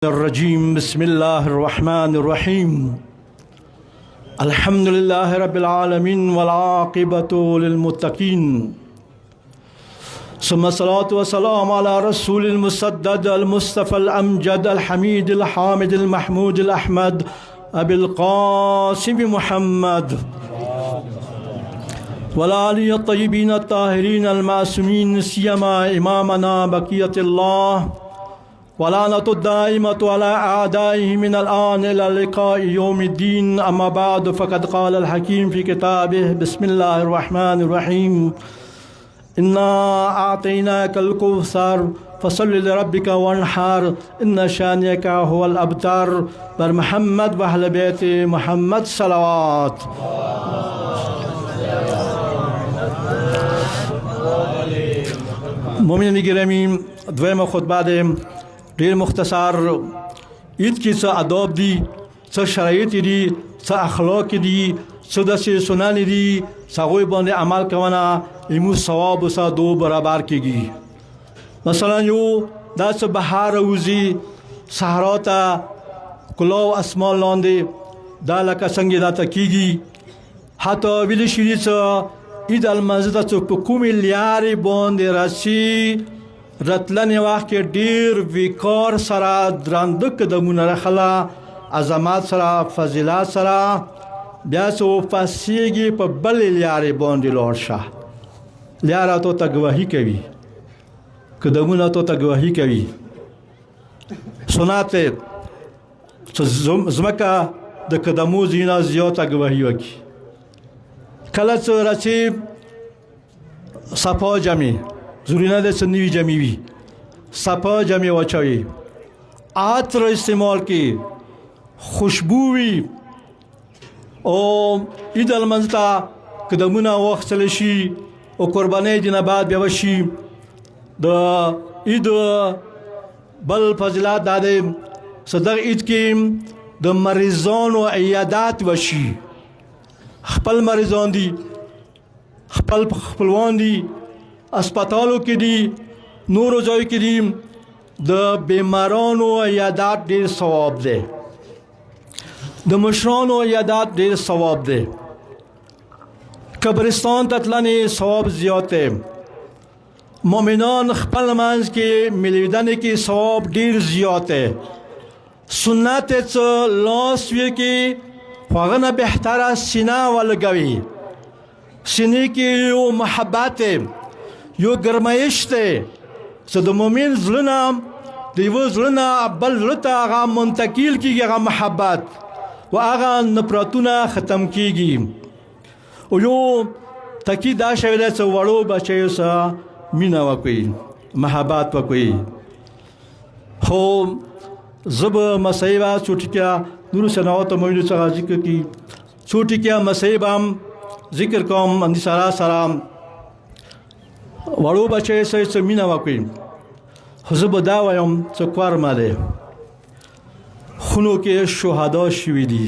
الرجيم بسم الله الرحمن الرحيم الحمد لله رب العالمين والعاقبة للمتقين ثم الصلاة والسلام على رسول المسدد المصطفى الأمجد الحميد الحامد المحمود الأحمد أبي القاسم محمد والآل الطيبين الطاهرين المعصومين سيما إمامنا بقية الله ولعنة الدائمة على أعدائه من الآن إلى لقاء يوم الدين. أما بعد فقد قال الحكيم في كتابه بسم الله الرحمن الرحيم إنا أعطيناك الكوثر فصل لربك وانحر إن شانئك هو الأبتر. بر محمد و أهل بيت محمد صلوات. مؤمنین گرامی، دویمه خطبه ده ډیر مختصر. عید کې څه آداب دي، څه شرایط دي، څه اخلاق دي، څه داسې سنن دي، څه هغوی باندې عمل کوونه زموږ ثواب ورسره دو برابر کېږي. مثلا یو داسې بهار راوځي صحرا ته کلاو اسمان لاندې دا لکه څنګه دا ته کېږي. حتی ویلی شوي څه عید المنزل ته څوک په کومې لارې باندې راسي راتلنې وخت کې ډېر وقار سره درانده قدمونه راخله، عظمت سره، فضیلت سره، بیا څه وپاسېږي په بلې لارې باندې لاړ شه. لاره تو ته ګواهي کوي، قدمونه تو ته ګواهي کوي. سنت چې ځمکه د قدمو ځینه زیاته ګواهي وکړي. کله چې راسي صفا جمع ضروري نه ده چې نوي جمع وي، صفا جمع واچوي، عطر استعمال کړي، خوشبو وي. او عید المنزل ته قدمونه واخیستلی شي او قربانۍ دې نه بعد بیا وشي. د عید بل فضیلت دا دی چې دغه عید کې د مریضانو عیادات وشي. خپل مریضان دي، خپل خپلوان دي، اسپیټالو کې دي، نورو ځایو کې دي، د بیمارانو عیادات ډېر ثواب دی، د مشرانو عیادات ډېر ثواب دی. قبرستان ته تلنې ثواب زیات دی. مؤمنان خپل منځ کې ملیدنې کې ثواب ډېر زیات دی. سنت څه لاس وی کې هغه نه بهتره سینه ولګوي. سینې کې یو محبت دی، یو ګرمایش دی چې د مؤمن زړه نه د یوه زړه نه بل زړه ته هغه منتقل کېږي، هغه محبت و هغه نفرتونه ختم کېږي. او یو تاکید دا شوی دی چې وړو بچیو سره مینه وکړئ، محبت وکړئ. خو زه به مسایل به څو ټکیا نورو صنعاتو موضوع څخه ذکر کړي، څو ټکیا مسایل به هم ذکر کوم. اندې سره وړو بچیو سره څه مینه وکړئ. خو زه به دا وایم چې کورمه دی، خونو کې شهدا شوي دي،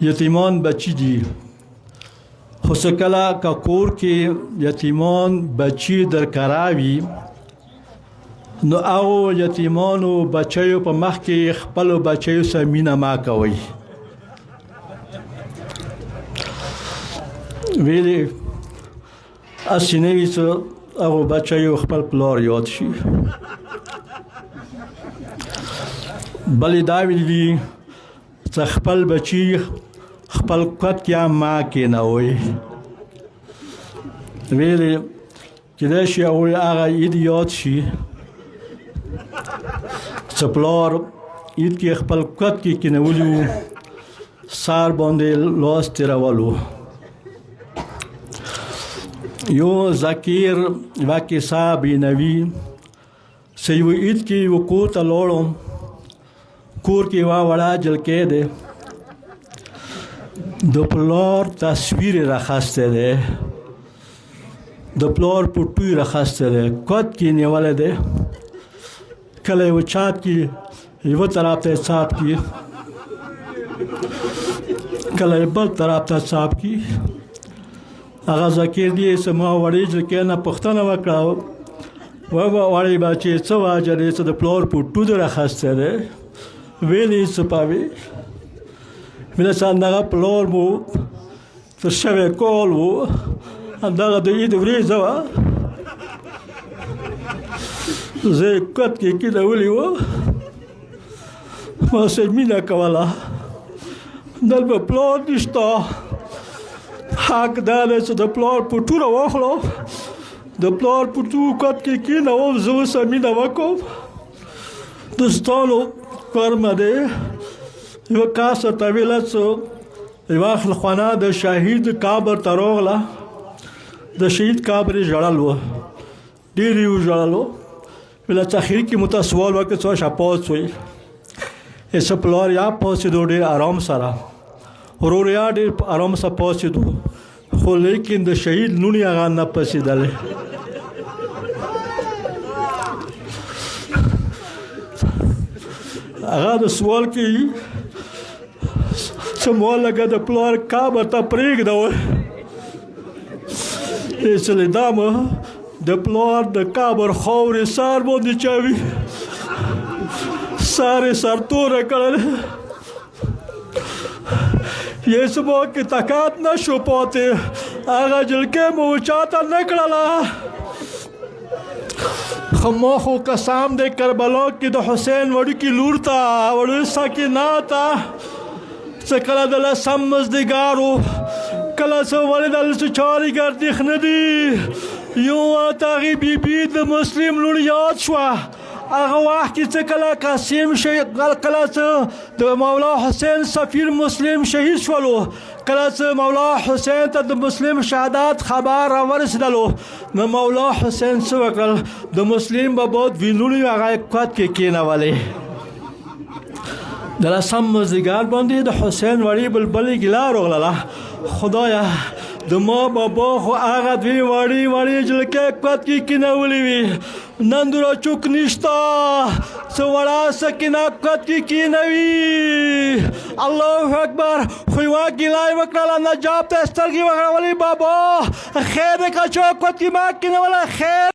یتیمان بچي دي. خو څه کله که کور کې یتیمان بچي درکاره وي نو هغو یتیمانو بچیو په مخ کې خپلو بچیو سره مینه مه کوئ. ویلې هسې نه وي چې هغو بچیو خپل پلار یاد شي. بلې دا ویلي چې خپل بچي خپل کټ کې هم مه کېنوئ. ویلې کیدای شي هغوی هغه عید یاد شي چې پلار عید کې خپل کټ کې کېنولی وو، سار باندې لاس تېرولو. یو ذکیر یوه کیسه بینوي چې یو عید کې یو کور ته لاړم. کور کې یوه وړه جلکۍ دی، د پلار تصویر یې راخستی دی، د پلار پټو یې راخستی دی، کټ کې یې نیولی دی. کله یو چات کې یوه طرف ته یې څاپ کړي، کله یې بل طرف ته څاپ کړي. هغه ذکیر دی چې ما وړې جلکۍ نه پوښتنه وکړه وړې بچې څه واجه دی څه د پلار پوټو دې راخستی دی ویلې څه پاوې مینه چې همدغه پلار مو تر شوی کال و همدغه د عید ورېځه وه زه یې کټ کې کېنولې وه ما سره مینه کوله دلته به پلار نشته حق دا دی چې د پلار پوټونه واخلو د پلار پوټو کټ کې کېنوم زه ورسره مینه وکړم دوستانو کرمه دی یوه کس ورته ویله چې یوه خانه د شهید قبر ته راغله د شهید قبر یې ژړل و ډېر یې وژړل و ویله چې اخري کې مو ته سوال وکړ څه شه پاڅوئ یې څه پلار یا پاڅېدو ډېر ارام سره ورور یا ډېر ارام سره پاڅېدو خو لیکن د شهید لوڼې هغه نه پڅېدلې هغه د سوال کې څه مو لګه د پلار قبر ته پرېږدوه چې لیدمه د پلار د قبر خاورې سر باندې چوي سر یې سرتوره کړل یې زما کې طاقت نه شو پاتې هغه جلکۍ مو چاته نه کړله ما خو قسم دی کربلا کې د حسین وړوکي لور ته وړو سکینه ته څه کله د لسم مازدیګر و کله څه ولیدل چې چاریګر دیخ نه دي یو ورته هغې بیبي د مسلم لور یاد شوه هغه وخت کې څه کله قاسم کله څه د مولا حسین سفیر مسلم شهید شولو کله چې مولا حسین ته د مسلم شهادت خبر راورسېدلو نو مولا حسین څه وکړل د مسلم بابا دوی لوڼې هغه یې کټ کې کېنولې د لسم مازدیګر باندې د حسین وړې بلبلې ګیله راغله خدایه د ما بابا خو هغه دوی وړې جلکۍ کټ کې کېنولې وي نن دوره چوک نشته څه وړه سکینه کټ کې کېنوي الله اکبر خو یوه ګیله یې وکړله نجاب ته یې سترګې وغړولې بابا خیر دی که چا کټ کې ما کېنوله خیر